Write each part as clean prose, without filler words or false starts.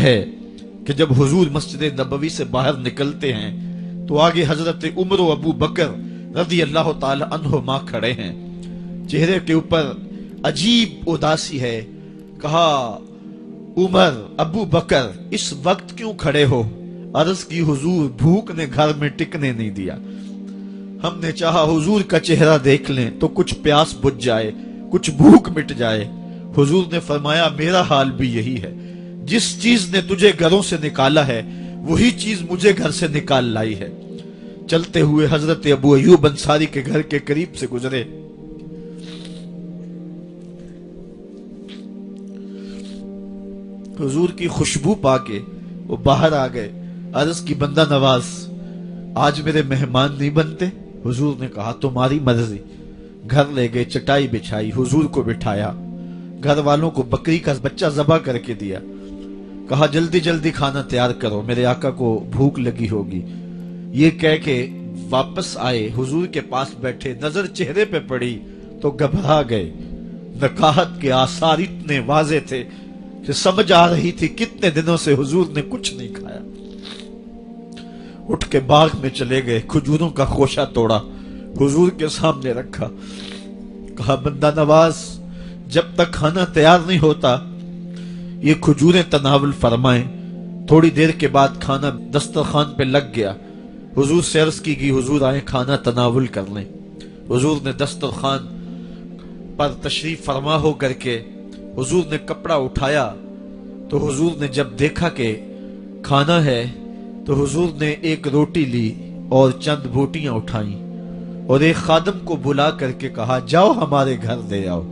ہے کہ جب حضور مسجد نبوی سے باہر نکلتے ہیں تو آگے حضرت عمر و ابو بکر رضی اللہ تعالی عنہما کھڑے ہیں، چہرے کے اوپر عجیب اداسی ہے۔ کہا عمر ابو بکر اس وقت کیوں کھڑے ہو؟ عرض کی حضور بھوک نے گھر میں ٹکنے نہیں دیا، ہم نے چاہا حضور کا چہرہ دیکھ لیں تو کچھ پیاس بجھ جائے، کچھ بھوک مٹ جائے۔ حضور نے فرمایا میرا حال بھی یہی ہے، جس چیز نے تجھے گھروں سے نکالا ہے وہی چیز مجھے گھر سے نکال لائی ہے۔ چلتے ہوئے حضرت ابو ایوب انصاری کے گھر کے قریب سے گزرے، حضور کی خوشبو پا کے وہ باہر آ گئے۔ عرض کی بندہ نواز آج میرے مہمان نہیں بنتے؟ حضور نے کہا تمہاری مرضی۔ گھر لے گئے، چٹائی بچھائی، حضور کو بٹھایا، گھر والوں کو بکری کا بچہ ذبح کر کے دیا، کہا جلدی جلدی کھانا تیار کرو، میرے آقا کو بھوک لگی ہوگی۔ یہ کہہ کے واپس آئے، حضور کے پاس بیٹھے، نظر چہرے پہ پڑی تو گھبرا گئے۔ نکاحت کے آثار اتنے واضح تھے کہ سمجھ آ رہی تھی کتنے دنوں سے حضور نے کچھ نہیں کھایا۔ اٹھ کے باغ میں چلے گئے، کھجوروں کا خوشہ توڑا، حضور کے سامنے رکھا، کہا بندہ نواز جب تک کھانا تیار نہیں ہوتا یہ کھجوریں تناول فرمائیں۔ تھوڑی دیر کے بعد کھانا دسترخوان پہ لگ گیا، حضور سے عرض کی گئی حضور آئیں کھانا تناول کر لیں۔ حضور نے دسترخوان پر تشریف فرما ہو کر کے حضور نے کپڑا اٹھایا تو حضور نے جب دیکھا کہ کھانا ہے تو حضور نے ایک روٹی لی اور چند بوٹیاں اٹھائیں اور ایک خادم کو بلا کر کے کہا جاؤ ہمارے گھر دے آؤ،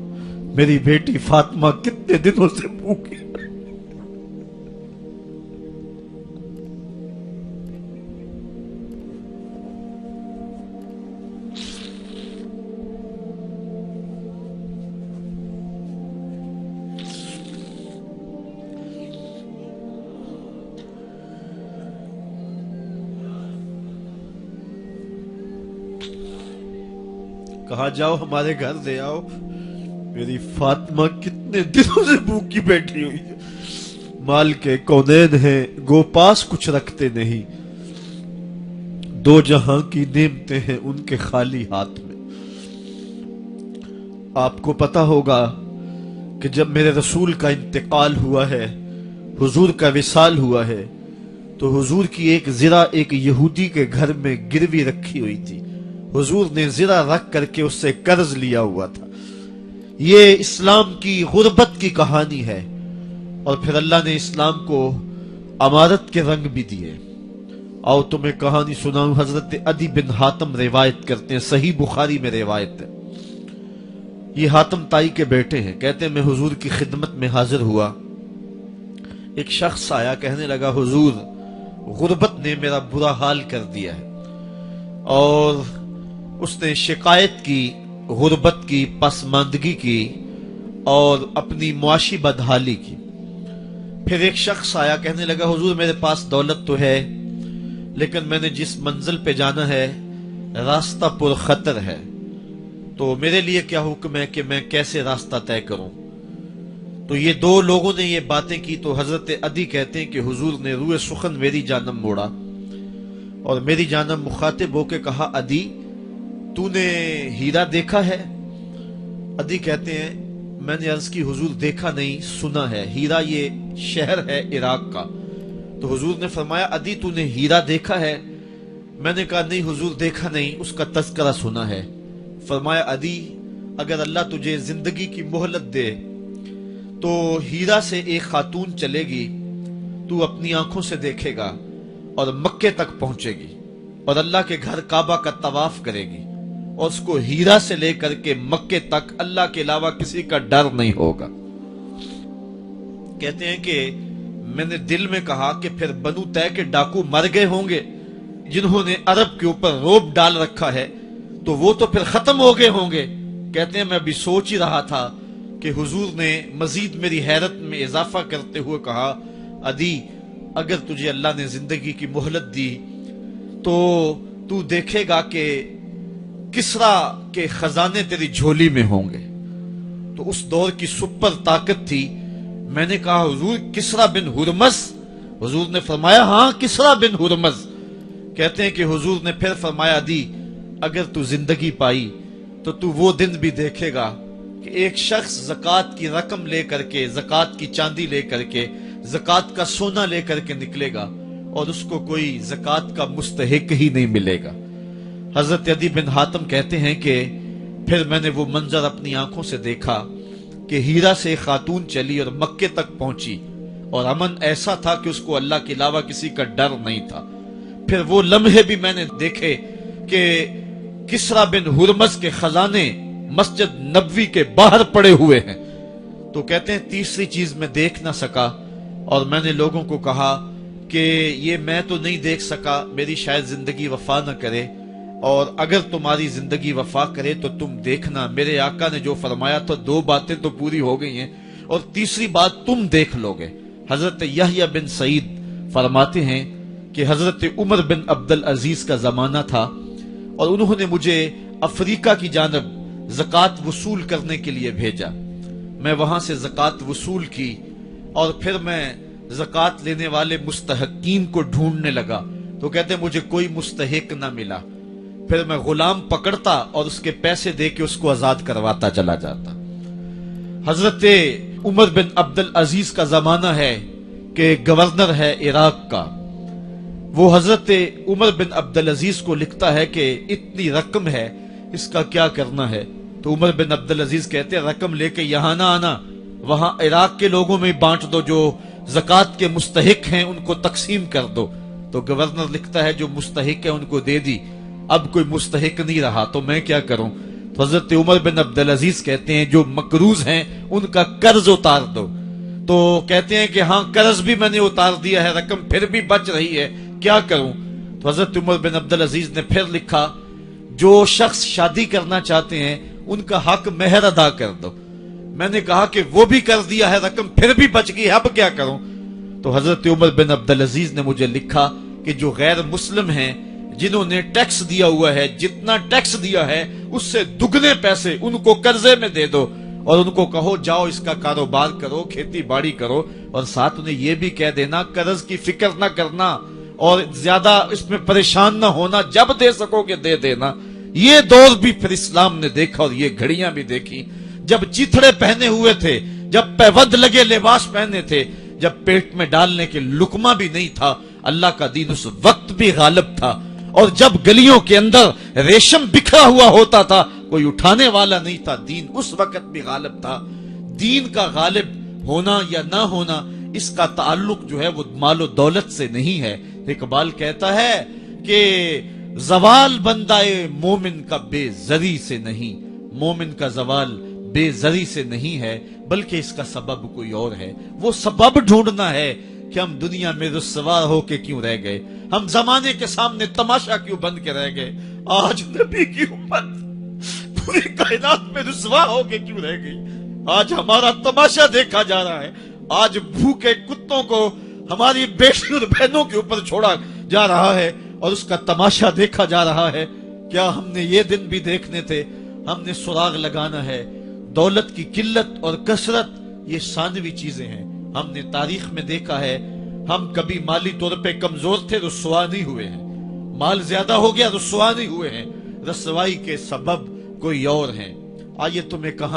میری بیٹی فاطمہ کتنے دنوں سے بھوکی۔ کہا جاؤ ہمارے گھر دے آؤ، میری فاطمہ کتنے دنوں سے بھوکی بیٹھی ہوئی ہے۔ مال کے کونین ہیں گو پاس کچھ رکھتے نہیں، دو جہاں کی نعمتیں ہیں ان کے خالی ہاتھ میں۔ آپ کو پتا ہوگا کہ جب میرے رسول کا انتقال ہوا ہے، حضور کا وصال ہوا ہے، تو حضور کی ایک زرہ ایک یہودی کے گھر میں گروی رکھی ہوئی تھی، حضور نے زرہ رکھ کر کے اس سے قرض لیا ہوا تھا۔ یہ اسلام کی غربت کی کہانی ہے، اور پھر اللہ نے اسلام کو امارت کے رنگ بھی دیے۔ آؤ تمہیں کہانی سناؤں، حضرت عدی بن حاتم روایت کرتے ہیں، صحیح بخاری میں روایت ہے۔ یہ حاتم تائی کے بیٹے ہیں، کہتے ہیں میں حضور کی خدمت میں حاضر ہوا، ایک شخص آیا کہنے لگا حضور غربت نے میرا برا حال کر دیا ہے، اور اس نے شکایت کی غربت کی، پسماندگی کی اور اپنی معاشی بدحالی کی۔ پھر ایک شخص آیا کہنے لگا حضور میرے پاس دولت تو ہے لیکن میں نے جس منزل پہ جانا ہے راستہ پر خطر ہے، تو میرے لیے کیا حکم ہے کہ میں کیسے راستہ طے کروں؟ تو یہ دو لوگوں نے یہ باتیں کی تو حضرت عدی کہتے ہیں کہ حضور نے روئے سخن میری جانب موڑا اور میری جانب مخاطب ہو کے کہا عدی تو نے ہیرا دیکھا ہے؟ عدی کہتے ہیں میں نے عرض کی حضور دیکھا نہیں، سنا ہے، ہیرا یہ شہر ہے عراق کا۔ تو حضور نے فرمایا عدی تو نے ہیرا دیکھا ہے؟ میں نے کہا نہیں حضور دیکھا نہیں، اس کا تذکرہ سنا ہے۔ فرمایا عدی اگر اللہ تجھے زندگی کی مہلت دے تو ہیرا سے ایک خاتون چلے گی، تو اپنی آنکھوں سے دیکھے گا اور مکے تک پہنچے گی اور اللہ کے گھر کعبہ کا طواف کرے گی، اور اس کو ہیرا سے لے کر کے مکے تک اللہ کے علاوہ کسی کا ڈر نہیں ہوگا۔ کہتے ہیں کہ میں نے دل میں کہا کہ پھر بنو طے کے ڈاکو مر گئے ہوں گے جنہوں نے عرب کے اوپر روب ڈال رکھا ہے، تو وہ تو پھر ختم ہو گئے ہوں گے۔ کہتے ہیں میں بھی سوچ ہی رہا تھا کہ حضور نے مزید میری حیرت میں اضافہ کرتے ہوئے کہا عدی اگر تجھے اللہ نے زندگی کی مہلت دی تو تو دیکھے گا کہ کسرا کے خزانے تیری جھولی میں ہوں گے۔ تو اس دور کی سپر طاقت تھی۔ میں نے کہا حضور کسرا بن ہرمز حضور نے فرمایا ہاں کسرا بن ہرمز. کہتے ہیں کہ حضور نے پھر فرمایا دی اگر تو زندگی پائی تو تو وہ دن بھی دیکھے گا کہ ایک شخص زکوٰۃ کی رقم لے کر کے، زکوٰۃ کی چاندی لے کر کے، زکوٰۃ کا سونا لے کر کے نکلے گا اور اس کو کوئی زکوٰۃ کا مستحق ہی نہیں ملے گا. حضرت عدی بن حاتم کہتے ہیں کہ پھر میں نے وہ منظر اپنی آنکھوں سے دیکھا کہ ہیرا سے ایک خاتون چلی اور مکے تک پہنچی اور امن ایسا تھا کہ اس کو اللہ کے علاوہ کسی کا ڈر نہیں تھا. پھر وہ لمحے بھی میں نے دیکھے کہ کسرا بن ہرمز کے خزانے مسجد نبوی کے باہر پڑے ہوئے ہیں. تو کہتے ہیں تیسری چیز میں دیکھ نہ سکا اور میں نے لوگوں کو کہا کہ یہ میں تو نہیں دیکھ سکا، میری شاید زندگی وفا نہ کرے، اور اگر تمہاری زندگی وفا کرے تو تم دیکھنا میرے آقا نے جو فرمایا تو 2 باتیں تو پوری ہو گئی ہیں اور تیسری بات تم دیکھ لو گے. حضرت یحییٰ بن سعید فرماتے ہیں کہ حضرت عمر بن عبدالعزیز کا زمانہ تھا اور انہوں نے مجھے افریقہ کی جانب زکوٰۃ وصول کرنے کے لیے بھیجا. میں وہاں سے زکوٰۃ وصول کی اور پھر میں زکوٰۃ لینے والے مستحقین کو ڈھونڈنے لگا. تو کہتے ہیں مجھے کوئی مستحق نہ ملا. پھر میں غلام پکڑتا اور اس کے پیسے دے کے اس کو آزاد کرواتا چلا جاتا. حضرت عمر بن عبدالعزیز کا زمانہ ہے کہ گورنر ہے عراق کا. وہ حضرت عمر بن عبدالعزیز کو لکھتا ہے کہ اتنی رقم ہے، اس کا کیا کرنا ہے؟ تو عمر بن عبدالعزیز کہتے ہیں رقم لے کے یہاں نہ آنا، وہاں عراق کے لوگوں میں بانٹ دو، جو زکوٰۃ کے مستحق ہیں ان کو تقسیم کر دو. تو گورنر لکھتا ہے جو مستحق ہے ان کو دے دی، اب کوئی مستحق نہیں رہا تو میں کیا کروں؟ تو حضرت عمر بن عبدالعزیز کہتے ہیں جو مقروض ہیں ان کا قرض اتار دو. تو کہتے ہیں کہ ہاں قرض بھی میں نے اتار دیا ہے، رقم پھر بھی بچ رہی ہے، کیا کروں؟ تو حضرت عمر بن عبدالعزیز نے پھر لکھا جو شخص شادی کرنا چاہتے ہیں ان کا حق مہر ادا کر دو. میں نے کہا کہ وہ بھی کر دیا ہے، رقم پھر بھی بچ گئی ہے، اب کیا کروں؟ تو حضرت عمر بن عبدالعزیز نے مجھے لکھا کہ جو غیر مسلم ہیں جنہوں نے ٹیکس دیا ہوا ہے، جتنا ٹیکس دیا ہے اس سے دگنے پیسے ان کو قرضے میں دے دو اور ان کو کہو جاؤ اس کا کاروبار کرو، کھیتی باڑی کرو، اور ساتھ انہیں یہ بھی کہہ دینا قرض کی فکر نہ کرنا اور زیادہ اس میں پریشان نہ ہونا، جب دے سکو گے دے دینا. یہ دور بھی پھر اسلام نے دیکھا اور یہ گھڑیاں بھی دیکھی جب چیتھڑے پہنے ہوئے تھے، جب پیود لگے لباس پہنے تھے، جب پیٹ میں ڈالنے کے لقمہ بھی نہیں تھا. اللہ کا دین اس وقت بھی غالب تھا، اور جب گلیوں کے اندر ریشم بکھرا ہوا ہوتا تھا کوئی اٹھانے والا نہیں تھا، دین اس وقت بھی غالب تھا. دین کا غالب ہونا یا نہ ہونا اس کا تعلق جو ہے وہ مال و دولت سے نہیں ہے. اقبال کہتا ہے کہ زوال بندہ مومن کا بے زری سے نہیں، مومن کا زوال بے زری سے نہیں ہے بلکہ اس کا سبب کوئی اور ہے. وہ سبب ڈھونڈنا ہے کہ ہم دنیا میں رسوا ہو کے کیوں رہ گئے، ہم زمانے کے سامنے تماشا کیوں بن کے رہ گئے. آج نبی کی امت پوری کائنات میں رسوا ہو کے کیوں رہ گئی. آج ہمارا تماشا دیکھا جا رہا ہے، آج بھوکے کتوں کو ہماری بیٹی اور بہنوں کے اوپر چھوڑا جا رہا ہے اور اس کا تماشا دیکھا جا رہا ہے. کیا ہم نے یہ دن بھی دیکھنے تھے؟ ہم نے سراغ لگانا ہے. دولت کی قلت اور کثرت یہ ثانوی چیزیں ہیں. ہم نے تاریخ میں دیکھا ہے ہم کبھی مالی طور پہ کمزور تھے، رسوا نہیں ہوئے ہیں. مال زیادہ ہو گیا، رسوا نہیں ہوئے ہیں. رسوائی کے سبب کوئی اور ہیں. آئیے تمہیں کہاں